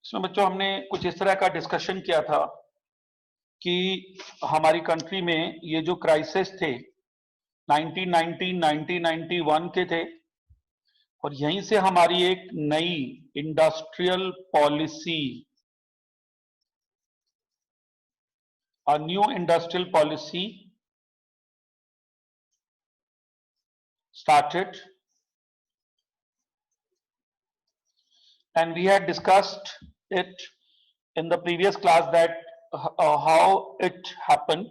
इसमें बच्चों हमने कुछ इस तरह का डिस्कशन किया था कि हमारी कंट्री में ये जो क्राइसिस थे 1990 1991 के थे और यहीं से हमारी एक नई industrial policy a new industrial policy started, and we had discussed it in the previous class that how it happened.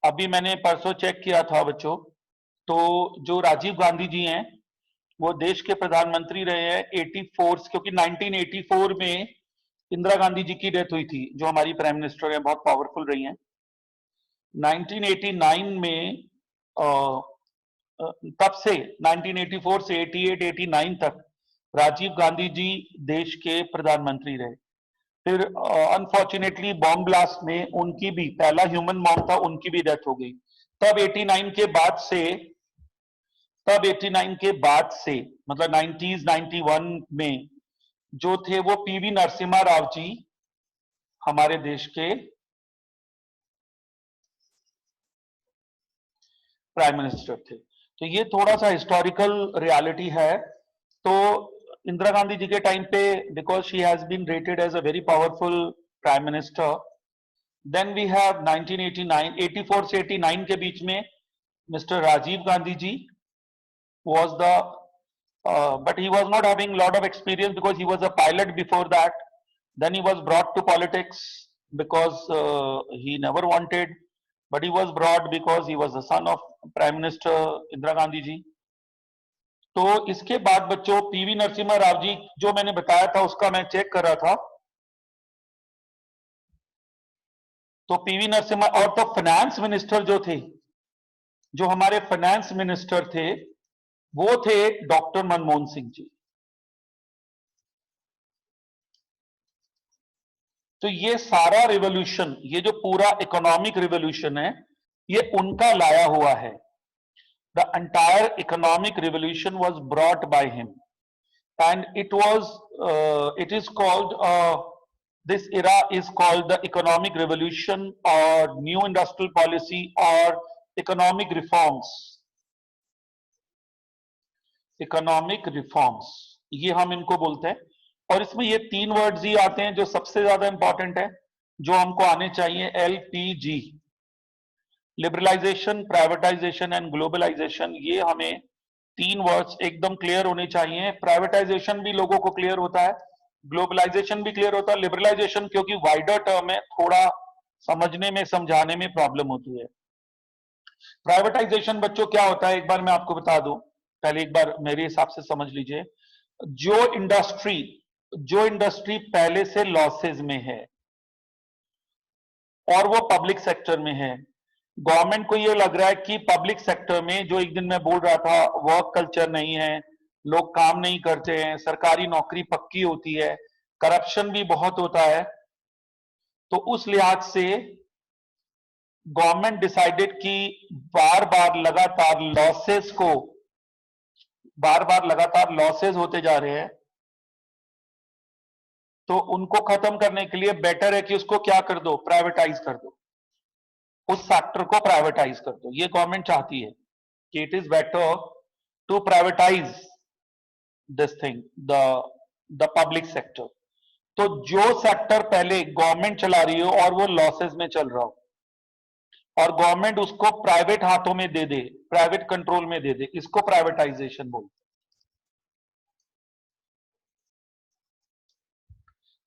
अभी मैंने परसों चेक किया था बच्चों, तो जो राजीव गांधी जी हैं वो देश के प्रधानमंत्री रहे हैं 84, क्योंकि 1984 में इंदिरा गांधी जी की डेथ हुई थी जो हमारी प्राइम मिनिस्टर हैं, बहुत पावरफुल रही हैं। 1989 में तब से 1984 से 88-89 तक राजीव गांधी जी देश के प्रधानमंत्री रहे। फिर अनफॉर्चुनेटली बॉम्ब ब्लास्ट में उनकी भी, पहला ह्यूमन बॉम्ब था, उनकी भी डेथ हो गई। तब 89 के बाद से मतलब 90s 91 में जो थे वो पीवी नरसिम्हा राव जी हमारे देश के प्राइम मिनिस्टर थे। तो ये थोड़ा सा हिस्टोरिकल रियलिटी है। तो इंदिरा गांधी जी के टाइम पे, because she has been rated as a very powerful prime minister, then we have 1989 84 से 89 के बीच में mister Rajiv Gandhi ji was the but he was not having lot of experience because he was a pilot before that. Then he was brought to politics because he never wanted, but he was brought because he was the son of Prime Minister Indira Gandhi ji. तो इसके बाद बच्चों PV Narasimha Rao ji जो मैंने बताया था उसका मैं चेक कर रहा था, तो पीवी नरसिम्हा और तो फाइनेंस मिनिस्टर जो थे, जो हमारे फाइनेंस मिनिस्टर थे वो थे डॉक्टर मनमोहन सिंह जी। तो ये सारा रिवॉल्यूशन, ये जो पूरा इकोनॉमिक रिवॉल्यूशन है, ये उनका लाया हुआ है। The entire economic revolution was brought by him and it is called this era is called the economic revolution or new industrial policy or economic reforms. Economic reforms ये हम इनको बोलते हैं, और इसमें ये तीन वर्ड्स ही आते हैं जो सबसे ज्यादा इंपॉर्टेंट है, जो हमको आने चाहिए। LPG, liberalisation, privatisation and globalisation, ये हमें तीन वर्ड्स एकदम क्लियर होने चाहिए। प्राइवेटाइजेशन भी लोगों को क्लियर होता है, ग्लोबलाइजेशन भी क्लियर होता है। लिबरलाइजेशन क्योंकि वाइडर टर्म है, थोड़ा समझने में समझाने में प्रॉब्लम होती है। प्राइवेटाइजेशन बच्चों क्या होता है एक बार मैं आपको बता दूं, पहले एक बार मेरे हिसाब से समझ लीजिए। जो इंडस्ट्री पहले से लॉसेज में है और वो पब्लिक सेक्टर में है, गवर्नमेंट को ये लग रहा है कि पब्लिक सेक्टर में, जो एक दिन मैं बोल रहा था वर्क कल्चर नहीं है, लोग काम नहीं करते हैं, सरकारी नौकरी पक्की होती है, करप्शन भी बहुत होता है, तो उस लिहाज से गवर्नमेंट डिसाइडेड कि बार बार लगातार लॉसेस होते जा रहे हैं, तो उनको खत्म करने के लिए बेटर है कि उसको क्या कर दो, प्राइवेटाइज कर दो, उस सेक्टर को प्राइवेटाइज कर दो। ये गवर्नमेंट चाहती है कि it is better to privatise this thing, the public sector. तो जो सेक्टर पहले गवर्नमेंट चला रही हो और वो लॉसेस में चल रहा हो और गवर्नमेंट उसको प्राइवेट हाथों में दे दे, प्राइवेट कंट्रोल में दे दे, इसको प्राइवेटाइजेशन बोलते हैं।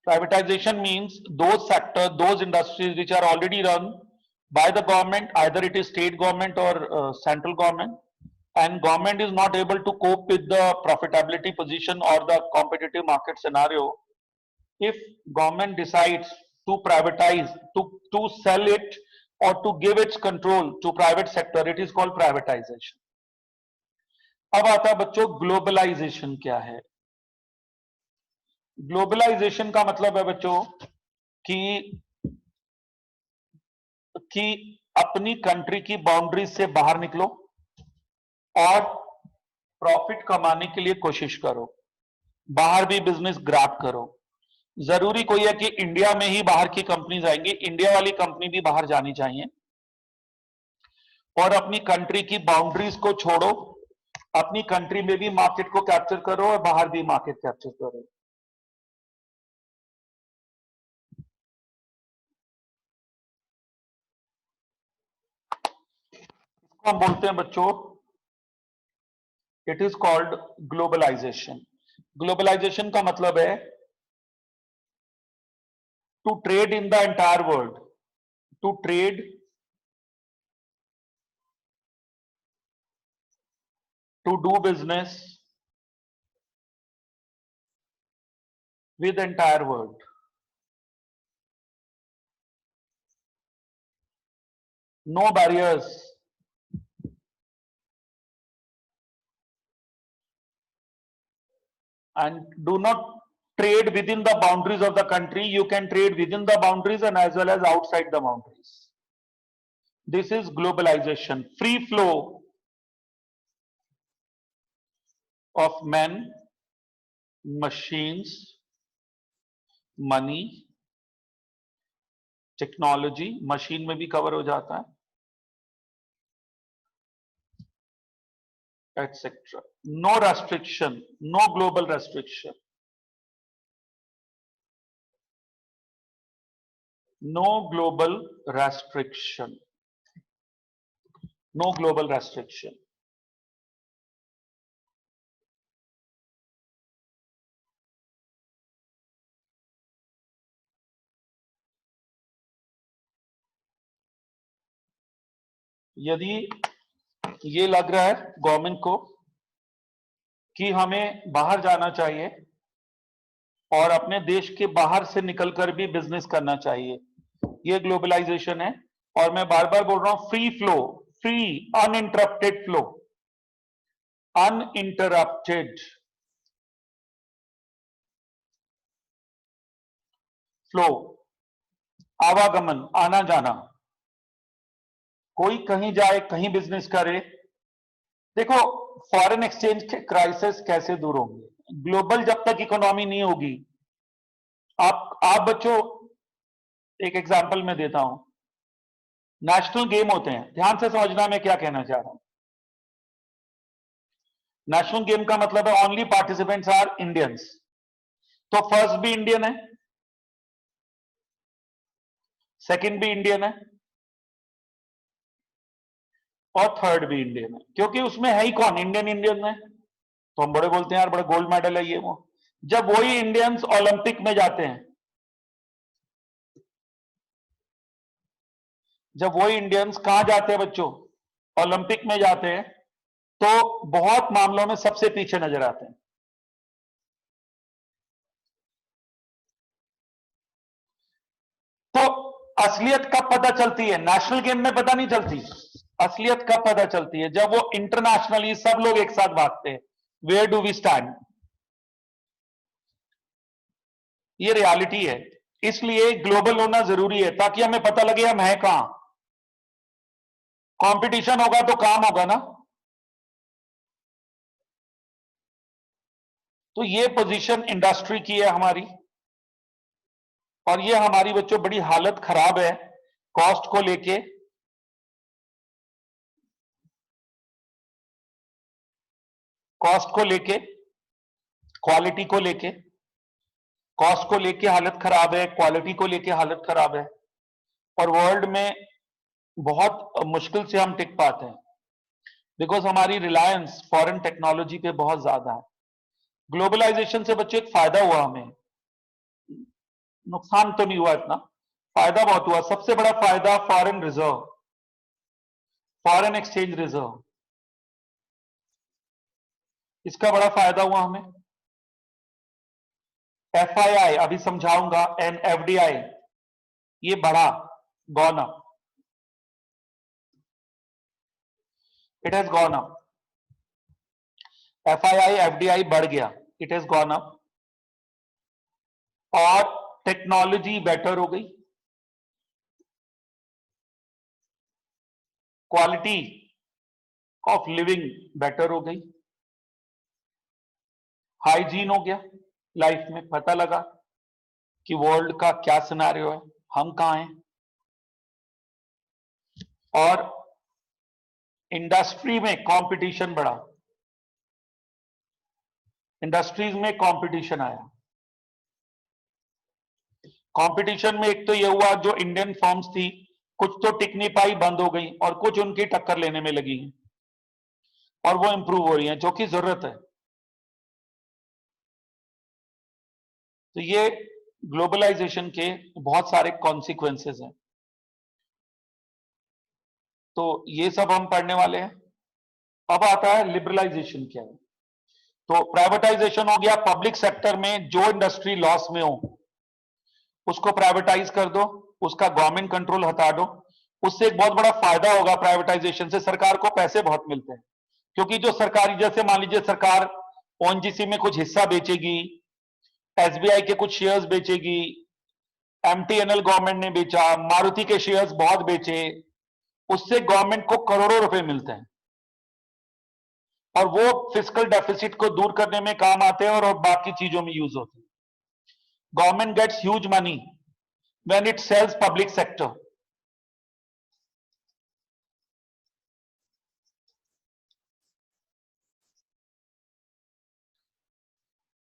Privatization means those sectors, those industries which are already run by the government, either it is state government or central government, and government is not able to cope with the profitability position or the competitive market scenario. If government decides to privatize, to sell it or to give its control to private sector, it is called privatization. अब आता है बच्चों globalisation क्या है। Globalisation का मतलब है बच्चों कि अपनी कंट्री की बाउंड्री से बाहर निकलो और प्रॉफिट कमाने के लिए कोशिश करो, बाहर भी बिजनेस ग्रैब करो। जरूरी कोई है कि इंडिया में ही बाहर की कंपनीज आएंगी, इंडिया वाली कंपनी भी बाहर जानी चाहिए, और अपनी कंट्री की बाउंड्रीज को छोड़ो, अपनी कंट्री में भी मार्केट को कैप्चर करो और बाहर भी मार्केट कैप्चर करो। इसको हम बोलते हैं बच्चों, it is called globalisation. Globalisation का मतलब है to trade in the entire world, to trade, to do business with the entire world. No barriers. And do not trade within the boundaries of the country. You can trade within the boundaries and as well as outside the boundaries. This is globalization. Free flow of men, machines, money, technology, machine में भी cover हो जाता है, etc. No restriction, no global restriction, no global restriction, no global restriction. यदि ये लग रहा है गवर्नमेंट को कि हमें बाहर जाना चाहिए और अपने देश के बाहर से निकलकर भी बिजनेस करना चाहिए, ये ग्लोबलाइजेशन है। और मैं बार बार बोल रहा हूं, free flow, free uninterrupted flow, uninterrupted flow, आवागमन, आना जाना, कोई कहीं जाए, कहीं बिजनेस करे। देखो, फॉरेन एक्सचेंज के क्राइसिस कैसे दूर होंगे? ग्लोबल जब तक इकोनॉमी नहीं होगी। आप बच्चों, एक एग्जांपल मैं देता हूं, नेशनल गेम होते हैं, ध्यान से समझना मैं क्या कहना चाह रहा हूं। नेशनल गेम का मतलब है ओनली पार्टिसिपेंट्स आर इंडियंस, तो फर्स्ट भी इंडियन है, सेकंड भी इंडियन है और थर्ड भी इंडियन है, क्योंकि उसमें है ही कौन? इंडियन इंडियन है। तो हम बड़े बोलते हैं यार बड़े गोल्ड मेडल है ये वो। जब वही इंडियंस ओलंपिक में जाते हैं, जब वही इंडियंस कहां जाते हैं बच्चों? ओलंपिक में जाते हैं, तो बहुत मामलों में सबसे पीछे नजर आते हैं। तो असलियत कब पता चलती है? नेशनल गेम में पता नहीं चलती। असलियत कब पता चलती है? जब वो इंटरनेशनली सब लोग एक साथ भागते हैं। Where do we stand? ये रियलिटी है। इसलिए ग्लोबल होना जरूरी है, ताकि हमें पता लगे हम हैं कहां। कंपटीशन होगा तो काम होगा ना। तो ये पोजीशन इंडस्ट्री की है हमारी, और ये हमारी बच्चों बड़ी हालत खराब है कॉस्ट को लेके, कॉस्ट को लेके, क्वालिटी को लेके। कॉस्ट को लेके हालत खराब है, क्वालिटी को लेके हालत खराब है, और वर्ल्ड में बहुत मुश्किल से हम टिक पाते हैं, बिकॉज हमारी रिलायंस फॉरेन टेक्नोलॉजी पे बहुत ज्यादा है। ग्लोबलाइजेशन से बच्चे एक फायदा हुआ हमें, नुकसान तो नहीं हुआ इतना, फायदा बहुत हुआ। सबसे बड़ा फायदा foreign reserve, foreign exchange reserve, इसका बड़ा फायदा हुआ हमें। FII अभी समझाऊंगा, एंड FDI ये बढ़ा, gone up, it has gone up. FII FDI बढ़ गया, इट हैज गॉन अप, और टेक्नोलॉजी बेटर हो गई, क्वालिटी ऑफ लिविंग बेटर हो गई, हाइजीन हो गया, लाइफ में पता लगा। कि वर्ल्ड का क्या सिनेरियो है, हम कहां हैं, और इंडस्ट्री में कंपटीशन बढ़ा, इंडस्ट्रीज में कंपटीशन आया। कंपटीशन में एक तो यह हुआ, जो इंडियन फर्म्स थी कुछ तो टिक नहीं पाई, बंद हो गई, और कुछ उनकी टक्कर लेने में लगी हैं और वो इंप्रूव हो रही हैं, जो कि जरूरत है। तो ये ग्लोबलाइजेशन के बहुत सारे कॉन्सिक्वेंसेस हैं, तो ये सब हम पढ़ने वाले हैं। अब आता है लिबरलाइजेशन क्या है। तो प्राइवेटाइजेशन हो गया, पब्लिक सेक्टर में जो इंडस्ट्री लॉस में हो उसको प्राइवेटाइज कर दो, उसका गवर्नमेंट कंट्रोल हटा दो। उससे एक बहुत बड़ा फायदा होगा, प्राइवेटाइजेशन से सरकार को पैसे बहुत मिलते हैं, क्योंकि जो सरकारी, जैसे मान लीजिए सरकार ओएनजीसी में कुछ हिस्सा बेचेगी, एसबीआई के कुछ शेयर्स बेचेगी, एमटीएनएल गवर्नमेंट ने बेचा, मारुति के शेयर्स बहुत बेचे, उससे गवर्नमेंट को करोड़ों रुपए मिलते हैं और वो फिस्कल डेफिसिट को दूर करने में काम आते हैं और बाकी चीजों में यूज होते हैं। Government gets huge money when it sells public sector.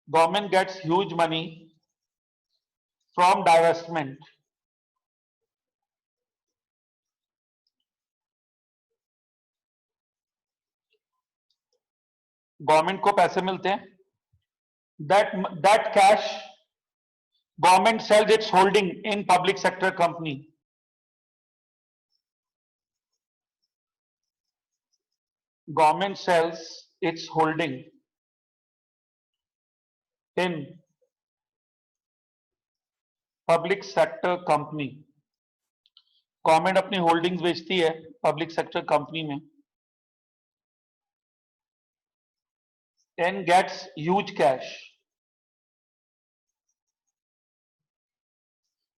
Government gets huge money from divestment. Government को पैसे मिलते हैं, that cash government sells its holding in public sector company. Government sells its holding in public sector company. Government अपनी holdings बेचती है public sector company में and gets huge cash.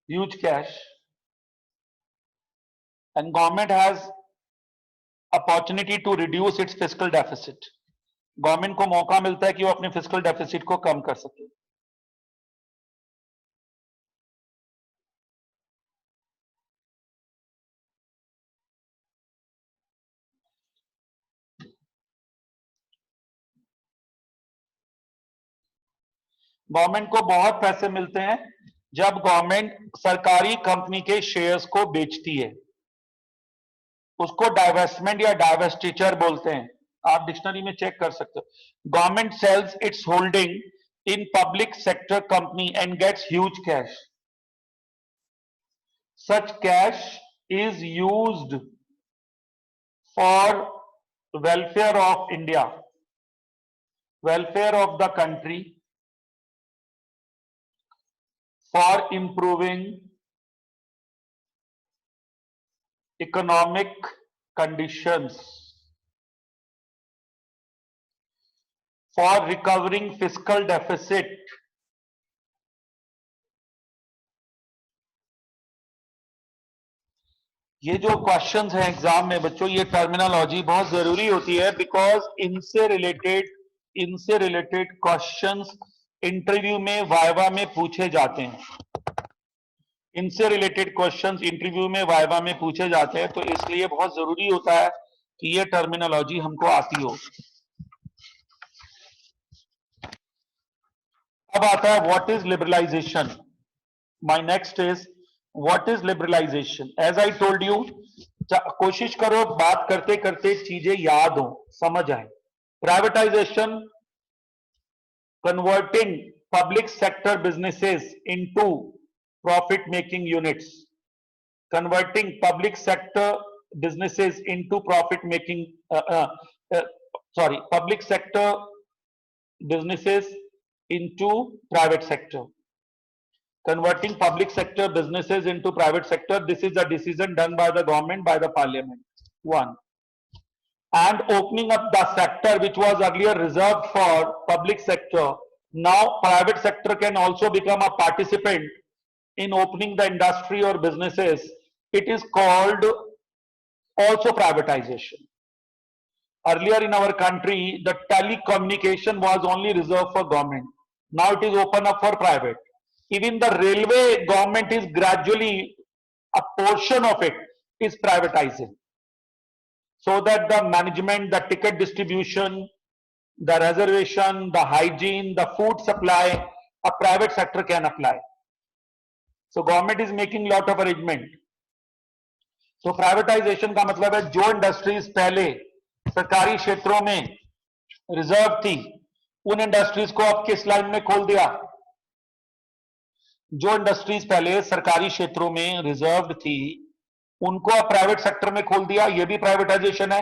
Huge cash. And government has opportunity to reduce its fiscal deficit. Government को मौका मिलता है कि वो अपने फिस्कल डेफिसिट को कम कर सके। गवर्नमेंट को बहुत पैसे मिलते हैं जब गवर्नमेंट सरकारी कंपनी के शेयर्स को बेचती है, उसको डाइवेस्टमेंट या डाइवेस्टिचर बोलते हैं, आप डिक्शनरी में चेक कर सकते हो। Government sells its holding in public sector company and gets huge cash. Such cash is used for welfare of India, welfare of the country, for improving economic conditions, for recovering fiscal deficit, ये जो questions हैं exam में बच्चों, ये terminology बहुत जरूरी होती है, बिकॉज इनसे रिलेटेड क्वेश्चंस इंटरव्यू में वाइवा में पूछे जाते हैं। इनसे रिलेटेड क्वेश्चंस इंटरव्यू में वाइवा में पूछे जाते हैं, तो इसलिए बहुत जरूरी होता है कि ये टर्मिनोलॉजी हमको आती हो। अब आता है what is liberalisation. My next is what is liberalisation. As I told you, कोशिश करो बात करते करते चीजें याद हो, समझ आए। Privatisation, converting public sector businesses into profit making units, converting public sector businesses into profit making public sector businesses into private sector, converting public sector businesses into private sector. This is a decision done by the government, by the parliament. One. And opening up the sector which was earlier reserved for public sector, now private sector can also become a participant in opening the industry or businesses. It is called also privatization. Earlier in our country, the telecommunication was only reserved for government. Now it is open up for private. Even the railway government is gradually, a portion of it is privatizing, so that the management, the ticket distribution, the reservation, the hygiene, the food supply, a private sector can apply. So government is making lot of arrangement. So privatization का मतलब है जो industries पहले सरकारी क्षेत्रों में reserve थी, उन इंडस्ट्रीज को अब किस लाइन में खोल दिया? जो इंडस्ट्रीज पहले सरकारी क्षेत्रों में रिजर्व थी, उनको अब प्राइवेट सेक्टर में खोल दिया, ये भी प्राइवेटाइजेशन है।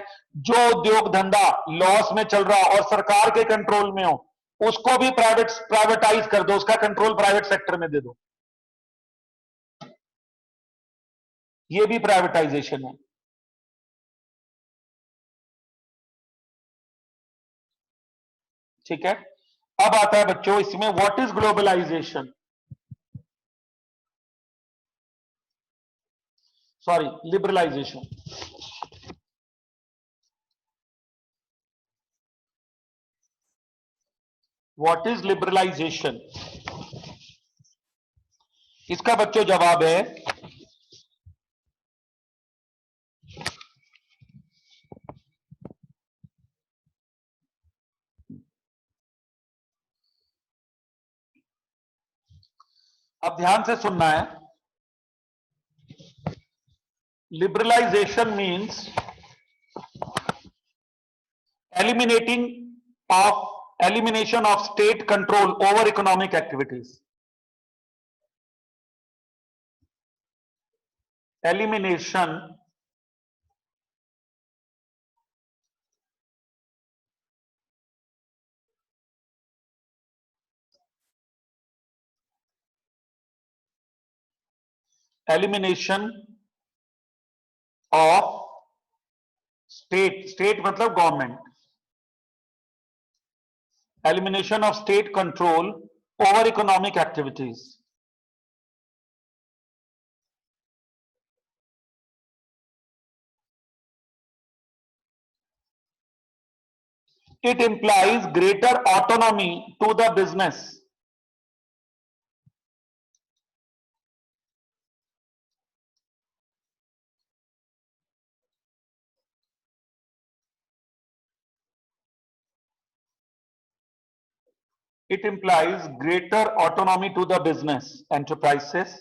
जो उद्योग धंधा लॉस में चल रहा और सरकार के कंट्रोल में हो, उसको भी प्राइवेटाइज कर दो, उसका कंट्रोल प्राइवेट सेक्टर में दे दो, ये भी प्राइवेटाइजेशन है। ठीक है, अब आता है बच्चों इसमें what is globalisation, sorry liberalisation. What is liberalisation, इसका बच्चों जवाब है अब ध्यान से सुनना है। Liberalisation means elimination of state control over economic activities. Elimination of state मतलब government, elimination of state control over economic activities. It implies greater autonomy to the business. It implies greater autonomy to the business enterprises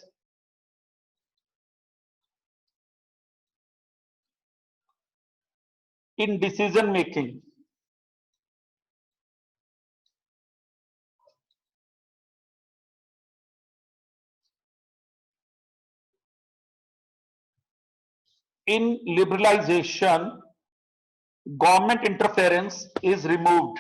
in decision making. In liberalization, government interference is removed.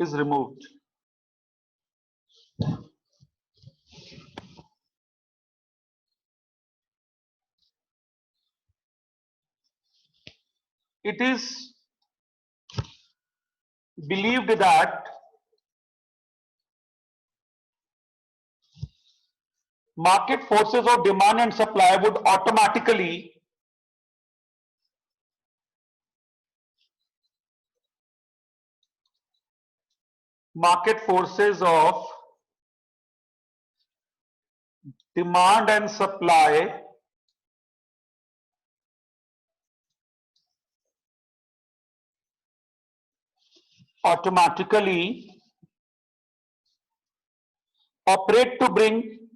Is removed. It is believed that market forces of demand and supply would automatically market forces of demand and supply automatically operate to bring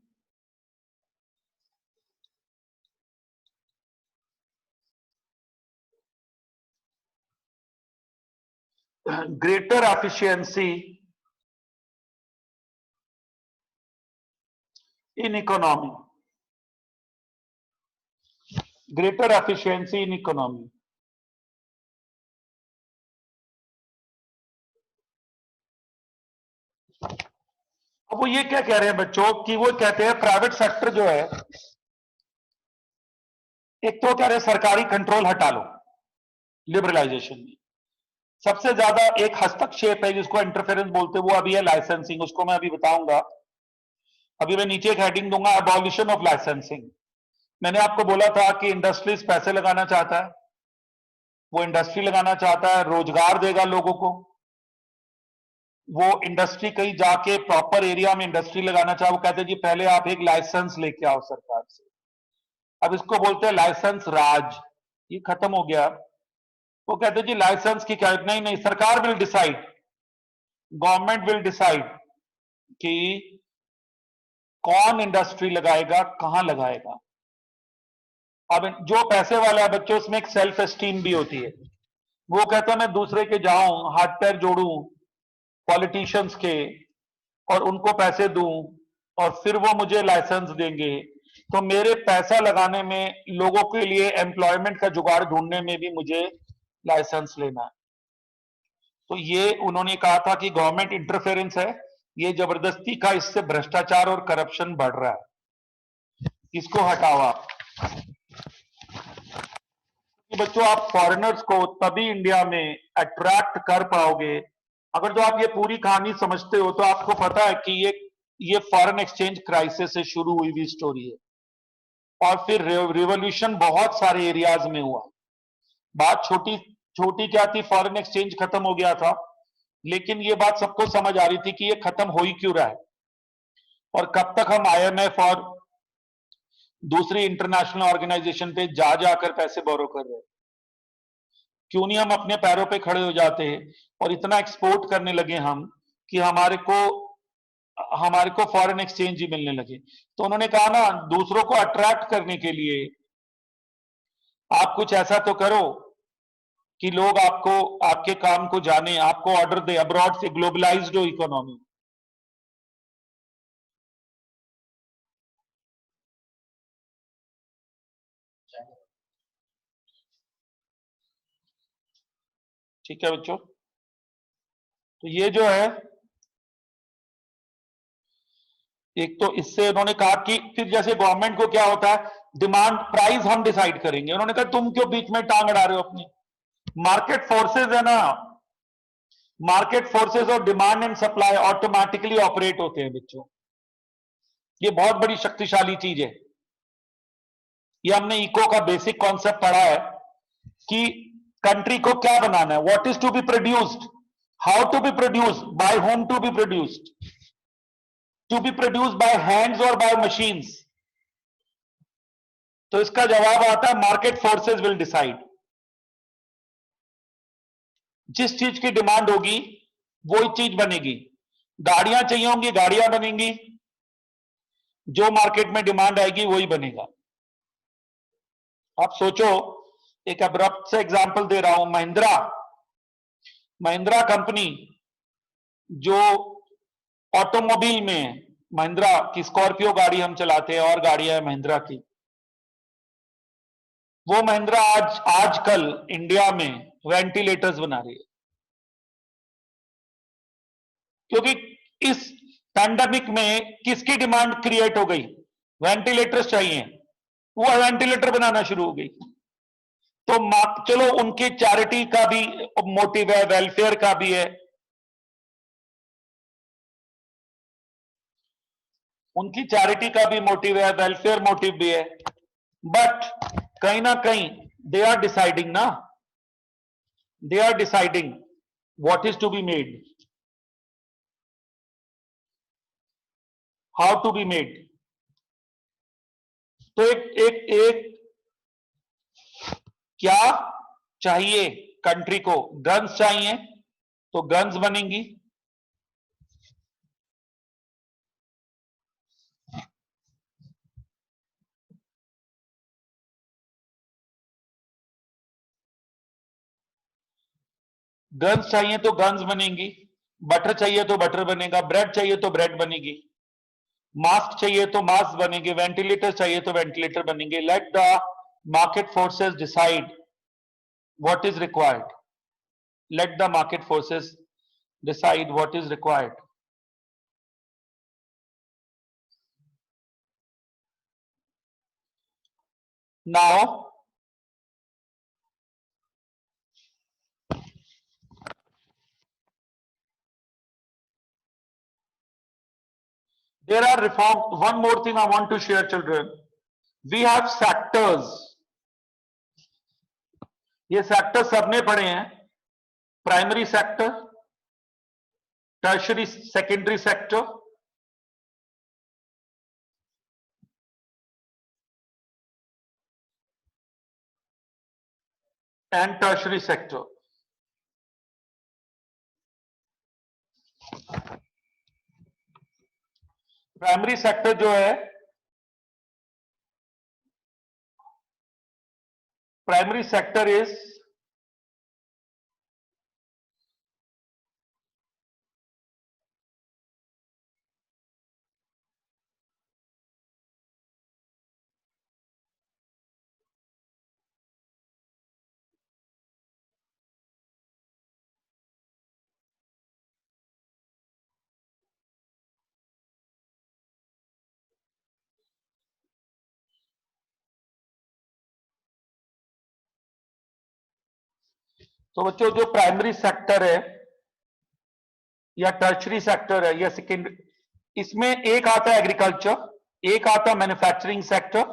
greater efficiency in economy. Greater efficiency in economy. अब वो ये क्या कह रहे हैं बच्चों कि वो कहते हैं प्राइवेट सेक्टर जो है, एक तो कह रहे हैं सरकारी कंट्रोल हटा लो लिबरलाइजेशन में। सबसे ज्यादा एक हस्तक्षेप है जिसको इंटरफेरेंस बोलते हैं, वो अभी है लाइसेंसिंग, उसको मैं अभी बताऊंगा। अभी मैं नीचे एक हेडिंग दूंगा, अबॉलिशन ऑफ लाइसेंसिंग। मैंने आपको बोला था कि इंडस्ट्रीज पैसे लगाना चाहता है, वो इंडस्ट्री लगाना चाहता है, रोजगार देगा लोगों को। वो इंडस्ट्री कहीं जाके प्रॉपर एरिया में इंडस्ट्री लगाना चाहे, वो कहते हैं जी पहले आप एक लाइसेंस लेके आओ सरकार से। अब इसको बोलते हैं लाइसेंस राज, ये खत्म हो गया। वो कहते हैं जी लाइसेंस की क्या, नहीं नहीं, सरकार will decide, government will decide कि कौन इंडस्ट्री लगाएगा, कहां लगाएगा। अब जो पैसे वाला है बच्चों, उसमें एक सेल्फ एस्टीम भी होती है। वो कहता है मैं दूसरे के जाऊं, हाथ पैर जोड़ूं पॉलिटिशियंस के, और उनको पैसे दूं, और फिर वो मुझे लाइसेंस देंगे, तो मेरे पैसा लगाने में, लोगों के लिए एम्प्लॉयमेंट का जुगाड़ ढूंढने में भी मुझे लाइसेंस लेना है। तो ये उन्होंने कहा था कि गवर्नमेंट इंटरफेरेंस है, ये जबरदस्ती का, इससे भ्रष्टाचार और करप्शन बढ़ रहा है, इसको हटाओ आप। बच्चों आप फॉरेनर्स को तभी इंडिया में अट्रैक्ट कर पाओगे अगर, जो आप ये पूरी कहानी समझते हो, तो आपको पता है कि ये फॉरेन एक्सचेंज क्राइसिस से शुरू हुई हुई स्टोरी है, और फिर रिवॉल्यूशन बहुत सारे एरियाज में हुआ। बात छोटी छोटी क्या थी, फॉरेन एक्सचेंज खत्म हो गया था, लेकिन ये बात सबको समझ आ रही थी कि ये खत्म हो ही क्यों रहा है, और कब तक हम आईएमएफ और दूसरी इंटरनेशनल ऑर्गेनाइजेशन पे जा जाकर पैसे बोरो कर रहे हैं। क्यों नहीं हम अपने पैरों पे खड़े हो जाते हैं और इतना एक्सपोर्ट करने लगे हम कि हमारे को फॉरेन एक्सचेंज ही मिलने लगे। तो उन्होंने कहा ना, दूसरों को अट्रैक्ट करने के लिए आप कुछ ऐसा तो करो कि लोग आपको, आपके काम को जाने, आपको ऑर्डर दे, अब्रॉड से, ग्लोबलाइज्ड हो इकोनॉमी। ठीक है बच्चों, तो ये जो है, एक तो इससे उन्होंने कहा कि फिर जैसे गवर्नमेंट को क्या होता है, डिमांड प्राइस हम डिसाइड करेंगे। उन्होंने कहा तुम क्यों बीच में टांग अड़ा रहे हो अपनी, मार्केट फोर्सेस है ना, मार्केट फोर्सेस और demand and supply automatically operate होते हैं बच्चों। ये बहुत बड़ी शक्तिशाली चीज है। ये हमने इको का बेसिक कॉन्सेप्ट पढ़ा है कि कंट्री को क्या बनाना है, what is to be produced, how to be produced, by whom to be produced, to be produced by hands और बाय मशीन्स। तो इसका जवाब आता है मार्केट फोर्सेस विल डिसाइड। जिस चीज की डिमांड होगी वही चीज बनेगी। गाड़ियां चाहिए होंगी, गाड़ियां बनेंगी, जो मार्केट में डिमांड आएगी वही बनेगा। आप सोचो, एक अब्रप्ट से एग्जांपल दे रहा हूं, महिंद्रा, महिंद्रा कंपनी जो ऑटोमोबाइल में है, महिंद्रा की स्कॉर्पियो गाड़ी हम चलाते हैं, और गाड़ियां हैं महिंद्रा की। वो महिंद्रा आजकल इंडिया में वेंटिलेटर्स बना रही है, क्योंकि इस पैंडेमिक में किसकी डिमांड क्रिएट हो गई, वेंटिलेटर्स चाहिए, वो वेंटिलेटर बनाना शुरू हो गई। तो चलो उनकी चैरिटी का भी मोटिव है, वेलफेयर का भी है, उनकी चैरिटी का भी मोटिव है, वेलफेयर मोटिव भी है, बट कहीं ना कहीं दे आर डिसाइडिंग ना, they are deciding what is to be made, how to be made. तो एक एक एक क्या चाहिए कंट्री को, गन्स चाहिए, तो गन्स बनेंगी, गन्स चाहिए तो गन्स बनेंगी, बटर चाहिए तो बटर बनेगा, ब्रेड चाहिए तो ब्रेड बनेगी, मास्क चाहिए तो मास्क बनेंगे, वेंटिलेटर चाहिए तो वेंटिलेटर बनेंगे। Let the market forces decide what is required, let the market forces decide what is required. Now There are reform. One more thing I want to share, children. We have sectors. ये sector सबने पढ़े हैं. Primary sector, tertiary secondary sector, and tertiary sector. Primary sector जो है, primary sector is तो बच्चों जो primary sector है या टर्शरी सेक्टर है या सेकेंडरी, इसमें एक आता है एग्रीकल्चर, एक आता मैन्युफैक्चरिंग सेक्टर,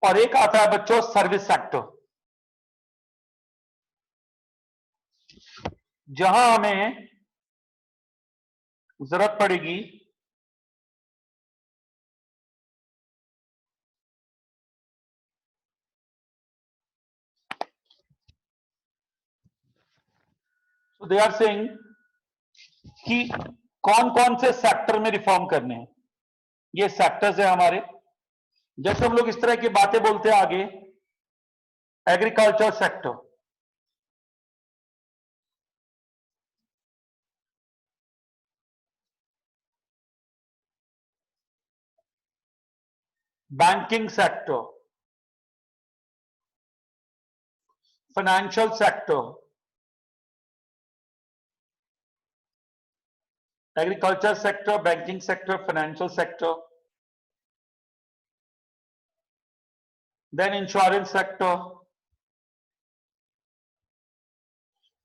और एक आता है बच्चों सर्विस सेक्टर. जहां हमें जरूरत पड़ेगी तो दे आर सेइंग कि कौन कौन से सेक्टर में रिफॉर्म करने हैं. ये सेक्टर्स है हमारे. जैसे हम लोग इस तरह की बातें बोलते हैं आगे, agriculture sector, banking sector, financial sector, agriculture sector, banking sector, financial sector, then insurance sector.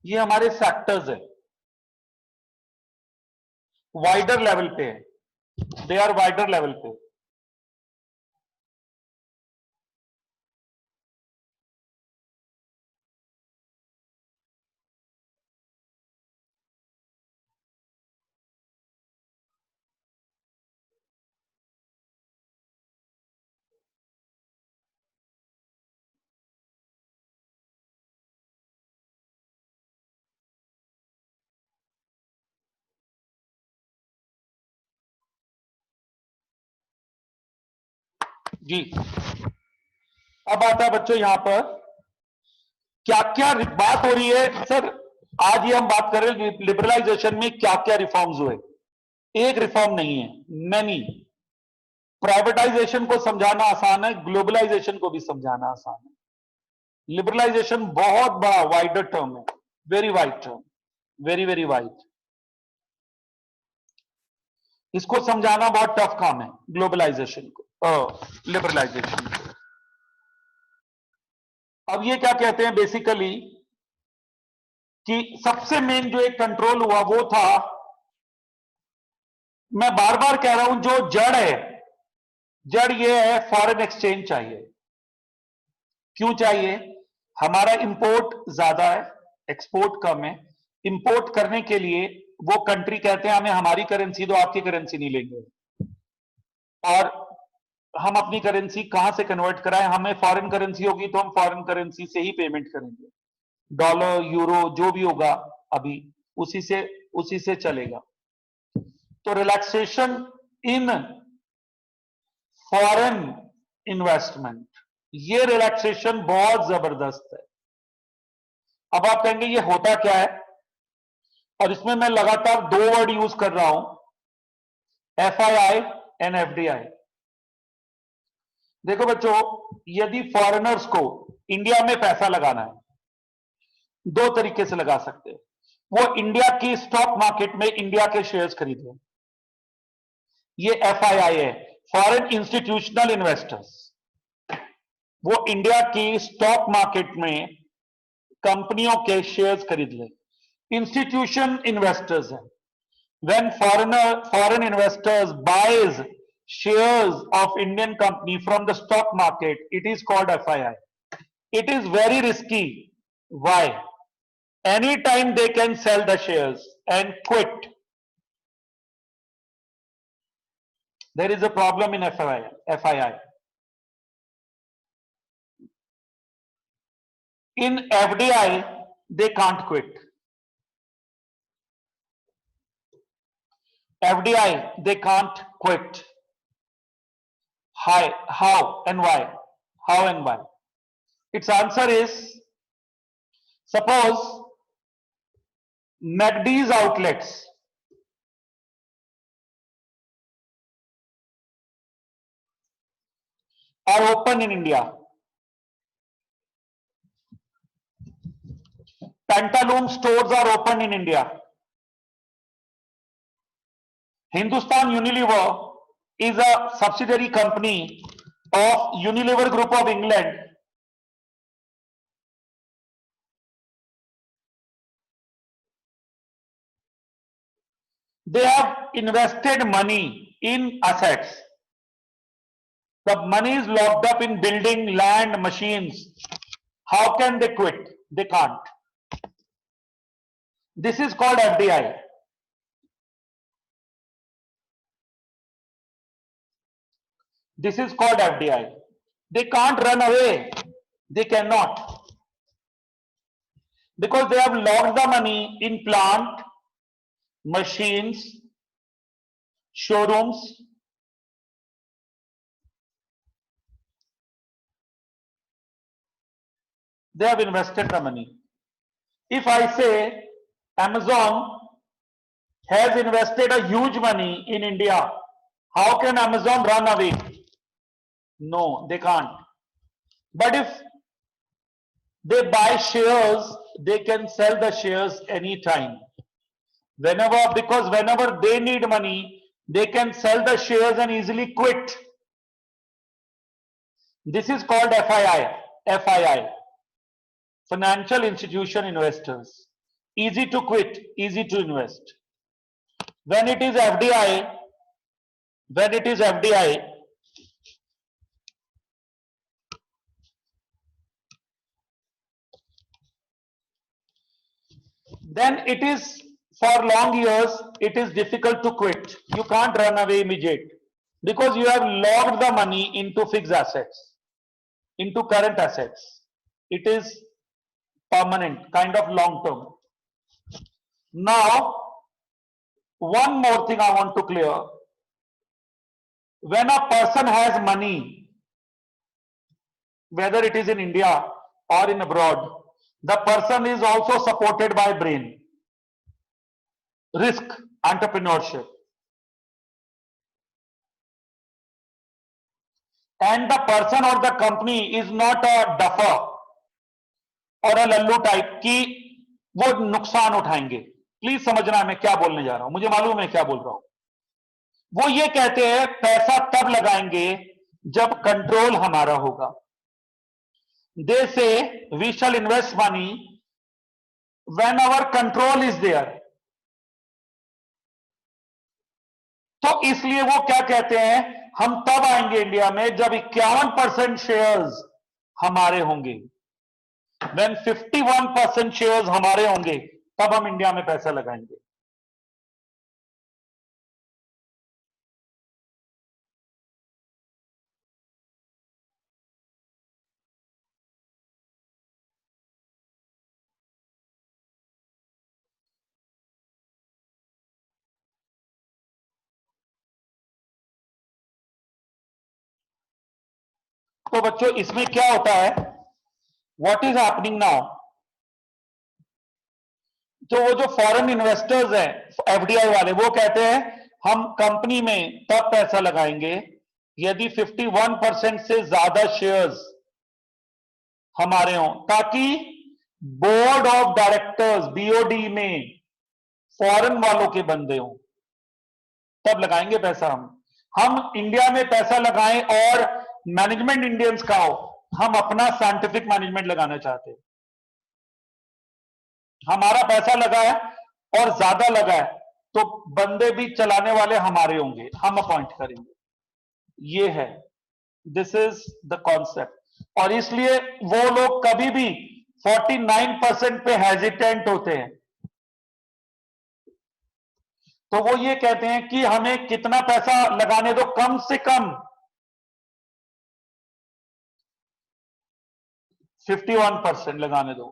ये हमारे सेक्टर्स है, वाइडर लेवल पे है. दे आर वाइडर लेवल पे. जी, अब आता है बच्चों यहां पर क्या क्या बात हो रही है. सर आज ये हम बात कर रहे हैं लिबरलाइजेशन में क्या क्या रिफॉर्म्स हुए. एक रिफॉर्म नहीं है, मैनी. प्राइवेटाइजेशन को समझाना आसान है, ग्लोबलाइजेशन को भी समझाना आसान है. लिबरलाइजेशन बहुत बड़ा वाइडर टर्म है, very wide term, very very wide. इसको समझाना बहुत टफ काम है, ग्लोबलाइजेशन को, लिबरलाइजेशन को. अब ये क्या कहते हैं बेसिकली कि सबसे मेन जो एक कंट्रोल हुआ वो था, मैं बार बार कह रहा हूं, जो जड़ है, जड़ ये है फॉरेन एक्सचेंज चाहिए. क्यों चाहिए? हमारा इंपोर्ट ज्यादा है, एक्सपोर्ट कम है. इंपोर्ट करने के लिए वो कंट्री कहते हैं हमें हमारी करेंसी दो, आपकी करेंसी नहीं लेंगे. और हम अपनी करेंसी कहां से कन्वर्ट कराएं? हमें फॉरेन करेंसी होगी तो हम फॉरेन करेंसी से ही पेमेंट करेंगे. डॉलर, यूरो जो भी होगा अभी उसी से चलेगा. तो रिलैक्सेशन इन फॉरेन इन्वेस्टमेंट, ये रिलैक्सेशन बहुत जबरदस्त है. अब आप कहेंगे ये होता क्या है, और इसमें मैं लगातार दो वर्ड यूज कर रहा हूं, FII एंड FDI. देखो बच्चों, यदि फॉरेनर्स को इंडिया में पैसा लगाना है, दो तरीके से लगा सकते हैं. वो इंडिया की स्टॉक मार्केट में इंडिया के शेयर्स खरीदें, ये FII है, फॉरेन इंस्टीट्यूशनल इन्वेस्टर्स. वो इंडिया की स्टॉक मार्केट में कंपनियों के शेयर्स खरीद ले। इंस्टीट्यूशन इन्वेस्टर्स हैं। When foreign investors buys shares of Indian company from the stock market, it is called FII. It is very risky. Why? Anytime they can sell the shares and quit. There is a problem in FII. In FDI, they can't quit. FDI, they can't quit. How and why? How and why? Its answer is, suppose McD's outlets are open in India. Pantaloon stores are open in India. Hindustan Unilever is a subsidiary company of Unilever Group of England. They have invested money in assets. The money is locked up in building, land, machines. How can they quit? They can't. This is called FDI. This is called FDI. They can't run away. They cannot. Because they have locked the money in plant, machines, showrooms. They have invested the money. If I say Amazon has invested a huge money in India, how can Amazon run away? No, they can't. But if they buy shares, they can sell the shares anytime. Because whenever they need money, they can sell the shares and easily quit. This is called FII, Financial Institution Investors. Easy to quit, easy to invest. When it is FDI, then it is, for long years, it is difficult to quit. You can't run away immediate because you have locked the money into fixed assets, into current assets. It is permanent, kind of long term. Now, one more thing I want to clear. When a person has money, whether it is in India or in abroad, the person is also supported by brain, risk, entrepreneurship. And the person or the company is not a duffer और a Lallu type की वो नुकसान उठाएंगे. Please समझना मैं क्या बोलने जा रहा हूं, मुझे मालूम है क्या बोल रहा हूं. वो ये कहते हैं पैसा तब लगाएंगे जब कंट्रोल हमारा होगा. They say we shall invest money when our control is there. तो इसलिए वो क्या कहते हैं, हम तब आएंगे इंडिया में जब 51% शेयर्स हमारे होंगे. When 51% शेयर्स हमारे होंगे तब हम इंडिया में पैसा लगाएंगे. तो बच्चों इसमें क्या होता है, व्हाट इज हैपनिंग नाउ. तो वो जो फॉरेन इन्वेस्टर्स हैं एफडीआई वाले, वो कहते हैं हम कंपनी में तब पैसा लगाएंगे यदि 51% से ज्यादा शेयर्स हमारे हों, ताकि बोर्ड ऑफ डायरेक्टर्स बीओडी में फॉरेन वालों के बंदे हों, तब लगाएंगे पैसा. हम इंडिया में पैसा लगाएं और मैनेजमेंट इंडियंस का हो, हम अपना साइंटिफिक मैनेजमेंट लगाना चाहते हैं, हमारा पैसा लगा है और ज्यादा लगा है तो बंदे भी चलाने वाले हमारे होंगे, हम अपॉइंट करेंगे, ये है, दिस इज द कॉन्सेप्ट। और इसलिए वो लोग कभी भी 49% पे हेजिटेंट होते हैं, तो वो ये कहते हैं कि हमें कितना पैसा लगाने दो, कम से कम 51% लगाने दो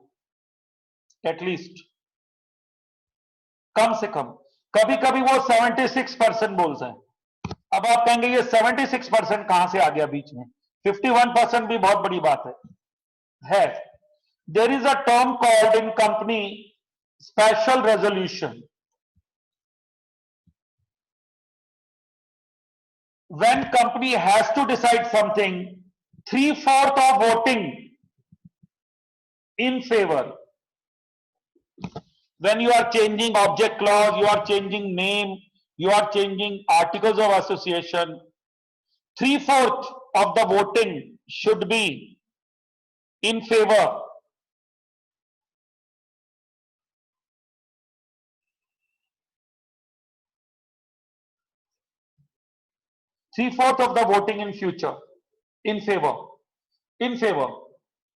एटलीस्ट, कम से कम। कभी कभी वो 76% बोलते हैं। अब आप कहेंगे ये 76% कहां से आ गया बीच में, 51% भी बहुत बड़ी बात है। There is a term called in company special resolution. When company has to decide something, 3/4 of voting in favor. When you are changing object clause, you are changing name, you are changing articles of association, 3/4 of the voting should be in favor. Three-fourth of the voting in future in favor, in favor.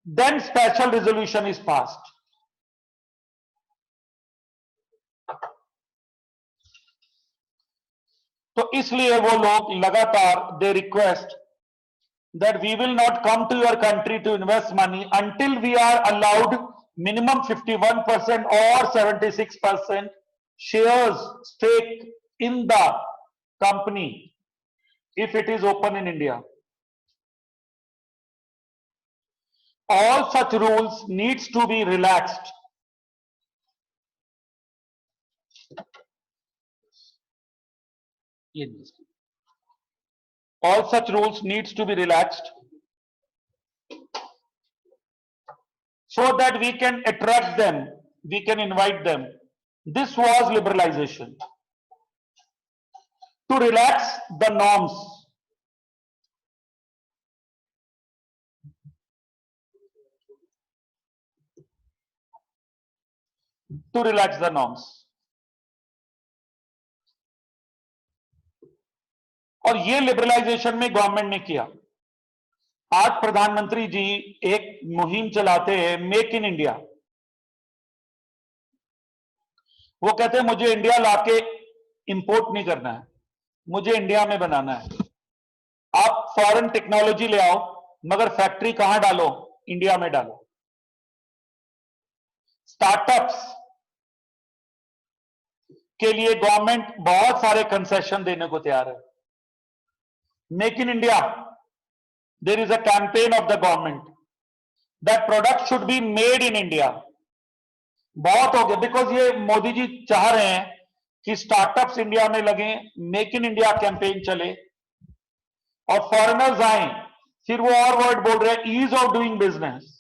Then special resolution is passed. तो इसलिए वो लोग लगातार they request that we will not come to your country to invest money until we are allowed minimum 51% or 76% shares stake in the company if it is open in India. All such rules needs to be relaxed. All such rules needs to be relaxed so that we can attract them, we can invite them. This was liberalization. To relax the norms. To relax the norms. और ये liberalisation में government ने किया। आज प्रधानमंत्री जी एक मुहिम चलाते हैं मेक इन इंडिया। वो कहते हैं मुझे इंडिया लाके इंपोर्ट नहीं करना है, मुझे इंडिया में बनाना है। आप फॉरेन टेक्नोलॉजी ले आओ मगर फैक्ट्री कहां डालो, इंडिया में डालो। स्टार्टअप्स के लिए गवर्नमेंट बहुत सारे कंसेशन देने को तैयार है। Make in India, there is a campaign of the government that product should be made in India. बहुत हो गया, बिकॉज ये मोदी जी चाह रहे हैं कि स्टार्टअप्स इंडिया में लगे, मेक इन इंडिया कैंपेन चले और फॉरेनर्स आए। फिर वो और वर्ड बोल रहे हैं ease of doing business.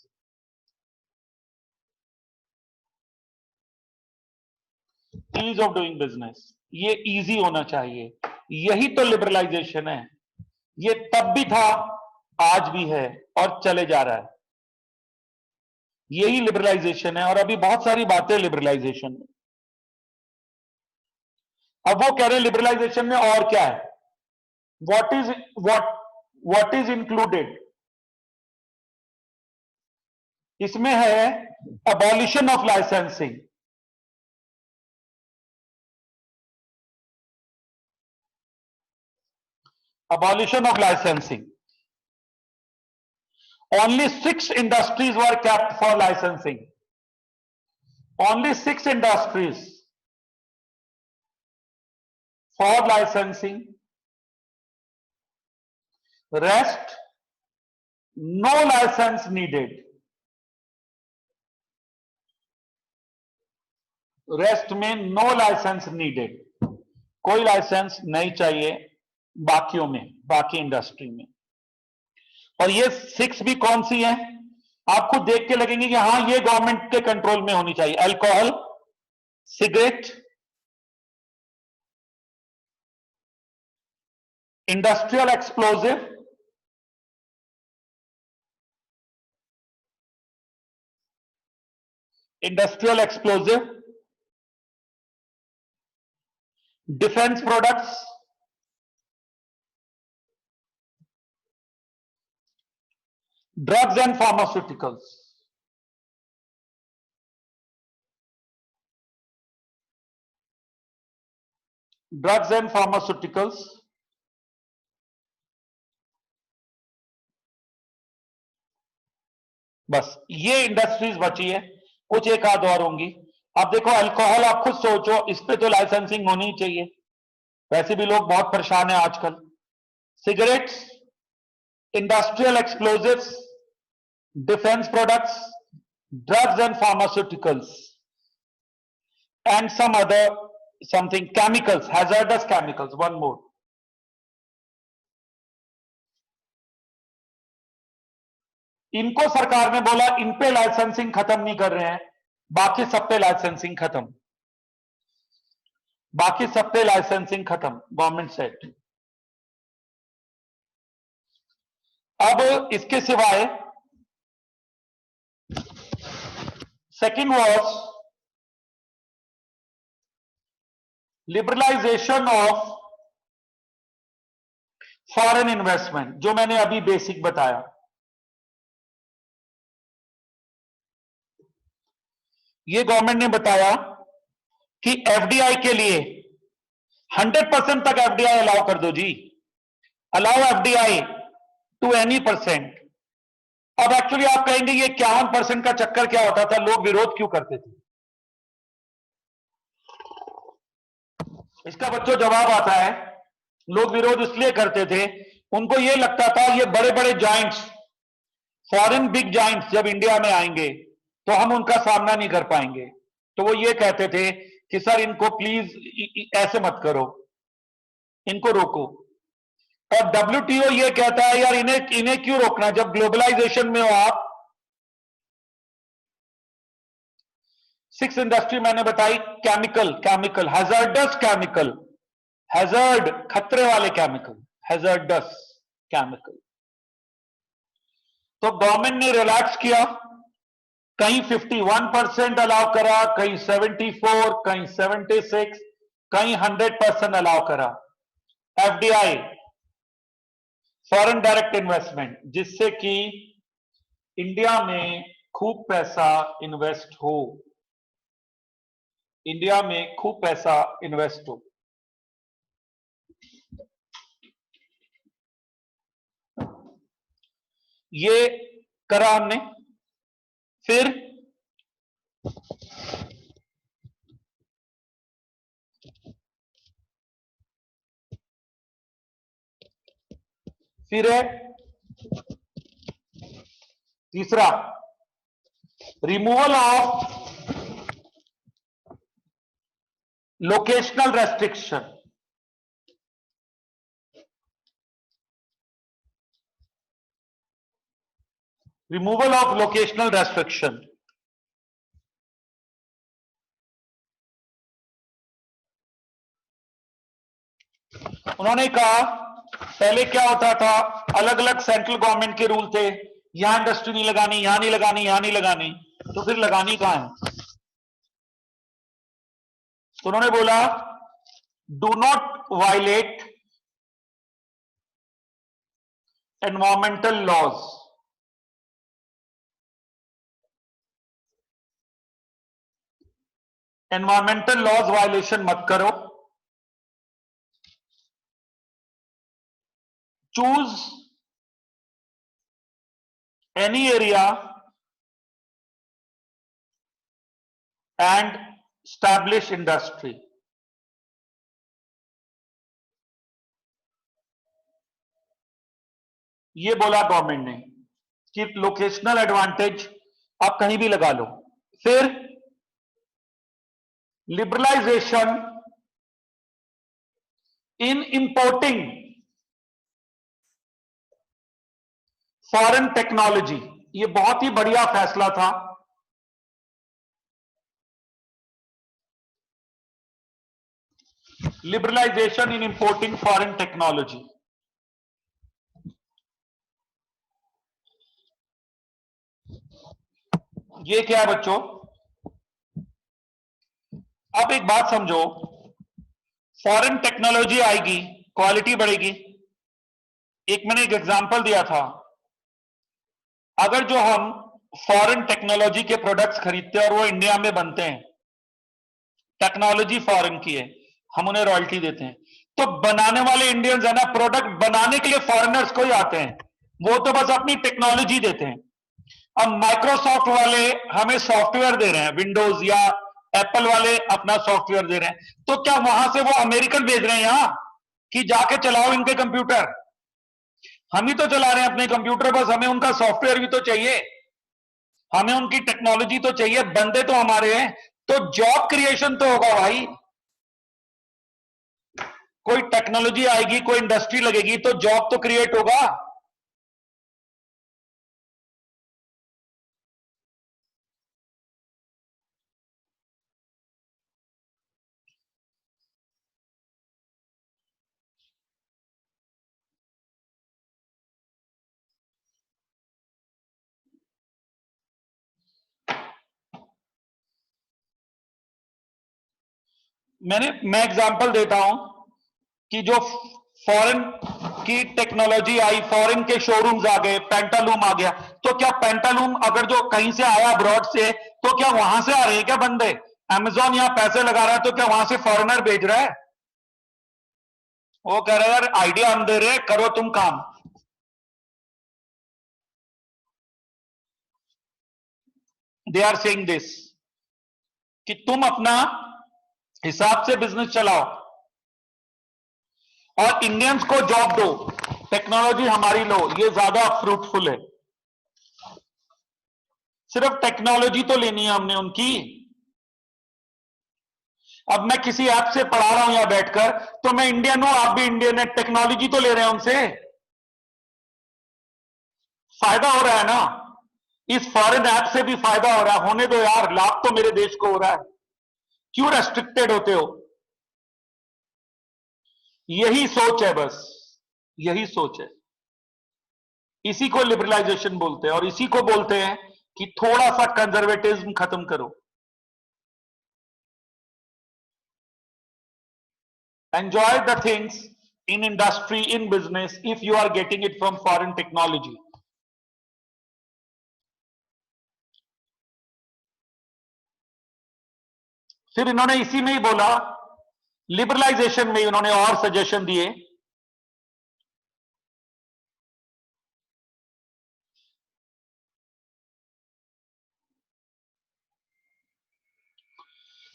Ease of doing business, ये इजी होना चाहिए, यही तो लिबरलाइजेशन है। ये तब भी था, आज भी है और चले जा रहा है। यही लिबरलाइजेशन है और अभी बहुत सारी बातें लिबरलाइजेशन में। अब वो कह रहे हैं लिबरलाइजेशन में और क्या है, व्हाट इज इंक्लूडेड। इसमें है abolition of licensing. Abolition of licensing. Only 6 industries were kept for licensing. Only 6 industries for licensing. Rest, no license needed. Rest में no license needed. कोई लाइसेंस नहीं चाहिए बाकियों में, बाकी इंडस्ट्री में। और ये 6 भी कौन सी हैं, आपको देख के लगेंगे कि हां ये गवर्नमेंट के कंट्रोल में होनी चाहिए। Alcohol, cigarette, industrial explosive, industrial explosive, defence products, drugs and pharmaceuticals. Drugs and pharmaceuticals, बस ये इंडस्ट्रीज बची है, कुछ एक आध और होंगी। अब देखो अल्कोहल, आप खुद सोचो, इस पे तो लाइसेंसिंग होनी चाहिए, वैसे भी लोग बहुत परेशान है आजकल। Cigarettes, industrial explosives, defence products, drugs and pharmaceuticals, and some other something chemicals, hazardous chemicals, one more. इनको सरकार ने बोला इन पे लाइसेंसिंग खत्म नहीं कर रहे हैं, बाकी सब पे लाइसेंसिंग खत्म, बाकी सब पे लाइसेंसिंग खत्म, गवर्नमेंट सेट। अब इसके सिवाय second was liberalisation of foreign investment, जो मैंने अभी बेसिक बताया। ये गवर्नमेंट ने बताया कि एफडीआई के लिए 100% तक एफडीआई अलाउ कर दो जी, allow FDI to any percent. अब एक्चुअली आप कहेंगे ये 51% का चक्कर क्या होता था, लोग विरोध क्यों करते थे? इसका बच्चों जवाब आता है, लोग विरोध इसलिए करते थे, उनको ये लगता था ये बड़े बड़े जाइंट्स, फॉरेन बिग जाइंट्स जब इंडिया में आएंगे तो हम उनका सामना नहीं कर पाएंगे, तो वो ये कहते थे कि सर इनको प्लीज ऐसे मत करो, इनको रोको। और डब्ल्यूटीओ ये कहता है यार इन्हें इन्हें क्यों रोकना, जब ग्लोबलाइजेशन में हो आप। सिक्स इंडस्ट्री मैंने बताई, chemical, chemical hazardous chemical, hazard खतरे वाले केमिकल, हैजर्डस केमिकल। तो गवर्नमेंट ने रिलैक्स किया, कहीं 51% अलाउ करा, कहीं 74, कहीं 76, कहीं 100% अलाउ करा। एफडीआई, फॉरेन डायरेक्ट इन्वेस्टमेंट, जिससे कि इंडिया में खूब पैसा इन्वेस्ट हो, इंडिया में खूब पैसा इन्वेस्ट हो। ये करा हमने। फिर है तीसरा, removal of locational restriction. Removal of locational restriction, उन्होंने कहा पहले क्या होता था, अलग अलग सेंट्रल गवर्नमेंट के रूल थे, यहां इंडस्ट्री नहीं लगानी, यहां नहीं लगानी, यहां नहीं लगानी, तो फिर लगानी कहां है? तो उन्होंने बोला do not violate environmental laws, environmental laws violation मत करो, choose any area and establish industry. ये बोला गवर्नमेंट ने कि लोकेशनल एडवांटेज आप कहीं भी लगा लो। फिर लिबरलाइजेशन इन इंपोर्टिंग फॉरेन टेक्नोलॉजी, ये बहुत ही बढ़िया फैसला था। लिबरलाइजेशन इन इंपोर्टिंग फॉरेन टेक्नोलॉजी, ये क्या है बच्चों? अब एक बात समझो, फॉरेन टेक्नोलॉजी आएगी, क्वालिटी बढ़ेगी। एक मैंने एक एग्जांपल दिया था, अगर जो हम फॉरेन टेक्नोलॉजी के प्रोडक्ट्स खरीदते हैं और वो इंडिया में बनते हैं, टेक्नोलॉजी फॉरेन की है, हम उन्हें रॉयल्टी देते हैं, तो बनाने वाले इंडियंस है ना, प्रोडक्ट बनाने के लिए फॉरेनर्स को ही आते हैं, वो तो बस अपनी टेक्नोलॉजी देते हैं। अब माइक्रोसॉफ्ट वाले हमें सॉफ्टवेयर दे रहे हैं, विंडोज या एप्पल वाले अपना सॉफ्टवेयर दे रहे हैं, तो क्या वहां से वो अमेरिकन भेज रहे हैं यहां कि जाके चलाओ इनके कंप्यूटर? हम ही तो चला रहे हैं अपने कंप्यूटर, बस हमें उनका सॉफ्टवेयर भी तो चाहिए, हमें उनकी टेक्नोलॉजी तो चाहिए, बंदे तो हमारे हैं, तो जॉब क्रिएशन तो होगा भाई। कोई टेक्नोलॉजी आएगी, कोई इंडस्ट्री लगेगी, तो जॉब तो क्रिएट होगा। मैं एग्जांपल देता हूं कि जो फॉरेन की टेक्नोलॉजी आई, फॉरेन के शोरूम्स आ गए, पेंटालूम आ गया, तो क्या पेंटालूम अगर जो कहीं से आया अब्रॉड से, तो क्या वहां से आ रहे हैं क्या बंदे? अमेजॉन यहां पैसे लगा रहा है, तो क्या वहां से फॉरेनर भेज रहा है? वो कह रहा है यार आइडिया हम दे रहे हैं, करो तुम काम। दे आर सेइंग दिस कि तुम अपना हिसाब से बिजनेस चलाओ और इंडियंस को जॉब दो, टेक्नोलॉजी हमारी लो, ये ज्यादा फ्रूटफुल है। सिर्फ टेक्नोलॉजी तो लेनी है हमने उनकी। अब मैं किसी ऐप से पढ़ा रहा हूं यहां बैठकर, तो मैं इंडियन हूं, आप भी इंडियन है, टेक्नोलॉजी तो ले रहे हैं उनसे, फायदा हो रहा है ना। इस फॉरेन ऐप से भी फायदा हो रहा है, होने दो यार, लाभ तो मेरे देश को हो रहा है, क्यों रेस्ट्रिक्टेड होते हो? यही सोच है बस, यही सोच है। इसी को लिबरलाइजेशन बोलते हैं, और इसी को बोलते हैं कि थोड़ा सा कंजर्वेटिज्म खत्म करो, enjoy the things in industry, in business, if you are getting it from foreign technology. फिर इन्होंने इसी में ही बोला, लिबरलाइजेशन में इन्होंने और सजेशन दिए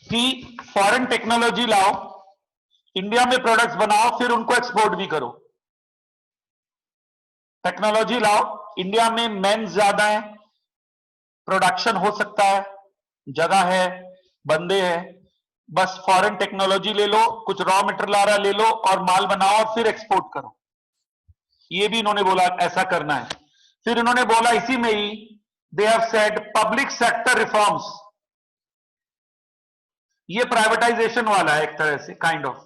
कि फॉरेन टेक्नोलॉजी लाओ, इंडिया में प्रोडक्ट्स बनाओ, फिर उनको एक्सपोर्ट भी करो। टेक्नोलॉजी लाओ, इंडिया में मेन ज्यादा है, प्रोडक्शन हो सकता है, जगह है, बंदे हैं, बस फॉरेन टेक्नोलॉजी ले लो, कुछ रॉ मटेरियल आ रहा ले लो और माल बनाओ और फिर एक्सपोर्ट करो। ये भी इन्होंने बोला ऐसा करना है। फिर इन्होंने बोला इसी में ही, they have said public sector reforms, ये प्राइवेटाइजेशन वाला है एक तरह से, काइंड ऑफ।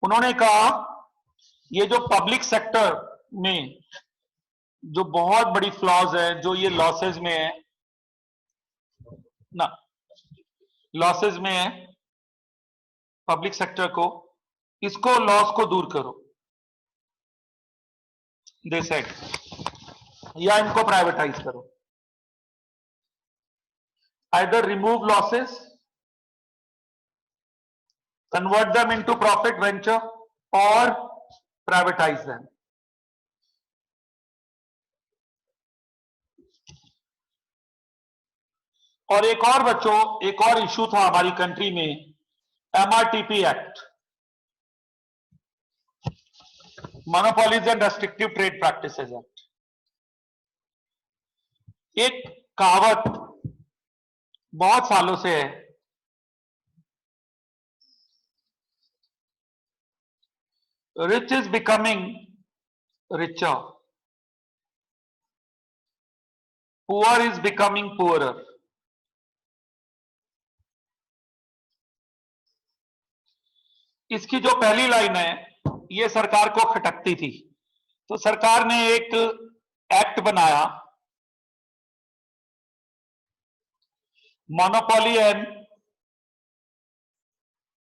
उन्होंने कहा ये जो पब्लिक सेक्टर में जो बहुत बड़ी फ्लॉज है, जो ये लॉसेज में है ना, लॉसेज में है पब्लिक सेक्टर को, इसको लॉस को दूर करो, दे सेड, या इनको प्राइवेटाइज करो, either remove losses, convert them into profit venture or privatize them. और एक और बच्चों, एक और इशू था हमारी कंट्री में, MRTP act, monopolies and restrictive trade practices act. एक कहावत बहुत सालों से है, rich is becoming richer, poor is becoming poorer. इसकी जो पहली लाइन है, ये सरकार को खटकती थी, तो सरकार ने एक एक्ट बनाया, monopoly and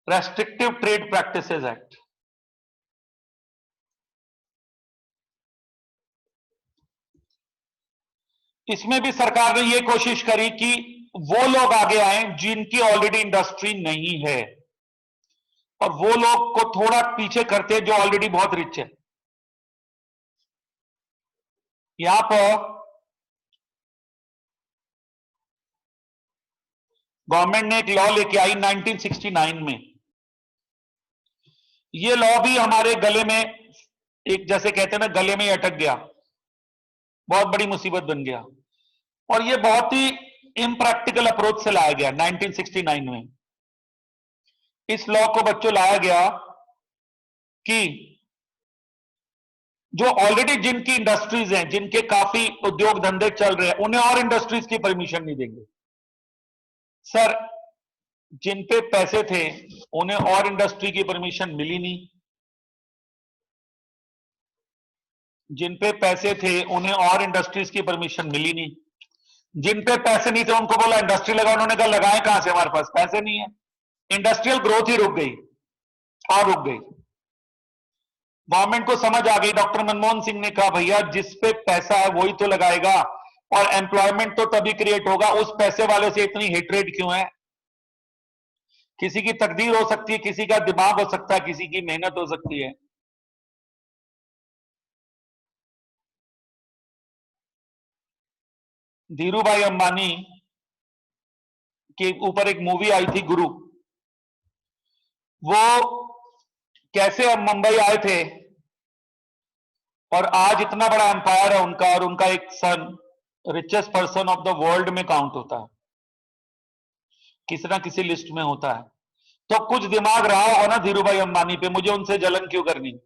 restrictive trade practices act. इसमें भी सरकार ने यह कोशिश करी कि वो लोग आगे आए जिनकी ऑलरेडी इंडस्ट्री नहीं है, और वो लोग को थोड़ा पीछे करते हैं जो ऑलरेडी बहुत रिच है। यहां पर गवर्नमेंट ने एक लॉ लेके आई 1969 में। ये लॉ भी हमारे गले में, एक जैसे कहते हैं ना, गले में ही अटक गया, बहुत बड़ी मुसीबत बन गया। और ये बहुत ही इम्प्रैक्टिकल अप्रोच से लाया गया 1969 में। इस लॉ को बच्चों लाया गया कि जो ऑलरेडी जिनकी इंडस्ट्रीज हैं, जिनके काफी उद्योग धंधे चल रहे हैं, उन्हें और इंडस्ट्रीज की परमिशन नहीं देंगे। सर, जिन पे पैसे थे उन्हें और इंडस्ट्री की परमिशन मिली नहीं, जिन पे पैसे थे उन्हें और इंडस्ट्रीज की परमिशन मिली नहीं, जिन पे पैसे नहीं थे उनको बोला इंडस्ट्री लगाओ, उन्होंने कहा लगाए कहां से, हमारे पास पैसे नहीं है। इंडस्ट्रियल ग्रोथ ही रुक गई और रुक गई। गवर्नमेंट को समझ आ गई, डॉक्टर मनमोहन सिंह ने कहा भैया जिस पे पैसा है वही तो लगाएगा, और एम्प्लॉयमेंट तो तभी क्रिएट होगा। उस पैसे वाले से इतनी हेट्रेड क्यों है? किसी की तकदीर हो सकती है, किसी का दिमाग हो सकता है, किसी की मेहनत हो सकती है। धीरूभाई अंबानी के ऊपर एक मूवी आई थी गुरु। वो कैसे अब मुंबई आए थे और आज इतना बड़ा एम्पायर है उनका, और उनका एक son richest person of the world में काउंट होता है, किसी ना किसी लिस्ट में होता है। तो कुछ दिमाग रहा होगा ना धीरूभाई अंबानी पे, मुझे उनसे जलन क्यों करनी?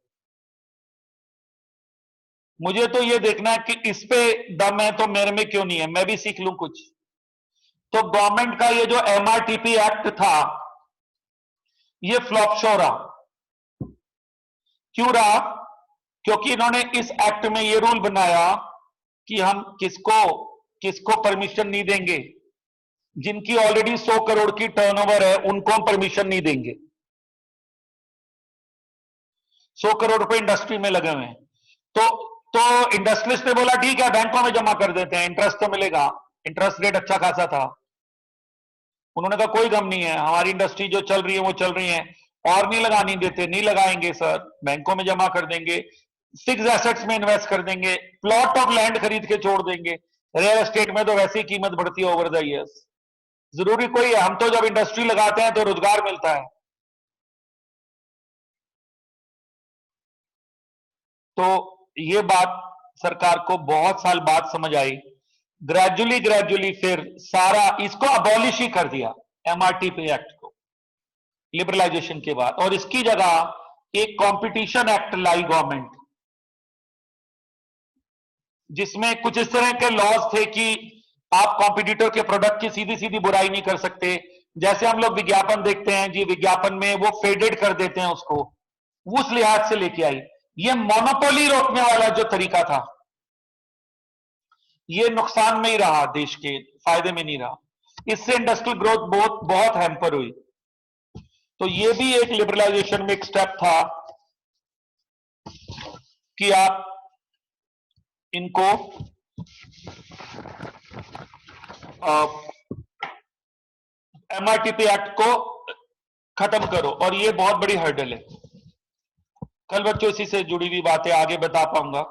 मुझे तो ये देखना है कि इस पे दम है तो मेरे में क्यों नहीं है, मैं भी सीख लूं कुछ। तो गवर्नमेंट का ये जो एमआरटीपी एक्ट था, ये फ्लॉप शो रहा। क्यों रहा? क्योंकि इन्होंने इस एक्ट में ये रूल बनाया कि हम किसको किसको परमिशन नहीं देंगे, जिनकी ऑलरेडी 100 करोड़ की टर्नओवर है उनको हम परमिशन नहीं देंगे। 100 करोड़ रुपए इंडस्ट्री में लगे हुए हैं, तो इंडस्ट्रियलिस्ट ने बोला ठीक है बैंकों में जमा कर देते हैं, इंटरेस्ट तो मिलेगा। इंटरेस्ट रेट अच्छा खासा था। उन्होंने कहा कोई गम नहीं है, हमारी इंडस्ट्री जो चल रही है वो चल रही है, और नहीं लगानी देते, नहीं लगाएंगे सर, बैंकों में जमा कर देंगे, फिक्स एसेट्स में इन्वेस्ट कर देंगे, प्लॉट ऑफ लैंड खरीद के छोड़ देंगे। रियल एस्टेट में तो वैसे ही कीमत बढ़ती है ओवर द ईयर्स, जरूरी कोई है? हम तो जब इंडस्ट्री लगाते हैं तो रोजगार मिलता है। तो ये बात सरकार को बहुत साल बाद समझ आई। ग्रेजुअली फिर सारा इसको अबॉलिश ही कर दिया, एमआरटीपी एक्ट को, लिबरलाइजेशन के बाद, और इसकी जगह एक कंपटीशन एक्ट लाई गवर्नमेंट, जिसमें कुछ इस तरह के लॉज थे कि आप कॉम्पिटिटर के प्रोडक्ट की सीधी सीधी बुराई नहीं कर सकते। जैसे हम लोग विज्ञापन देखते हैं जी, विज्ञापन में वो फेडेड कर देते हैं उसको, उस लिहाज से लेके आई। ये मोनोपोली रोकने वाला जो तरीका था, ये नुकसान में ही रहा, देश के फायदे में नहीं रहा। इससे इंडस्ट्रियल ग्रोथ बहुत हैम्पर हुई। तो ये भी एक लिबरलाइजेशन में एक स्टेप था कि आप इनको एमआरटीपी एक्ट को खत्म करो, और ये बहुत बड़ी हर्डल है। कल बच्चों इसी से जुड़ी हुई बातें आगे बता पाऊंगा।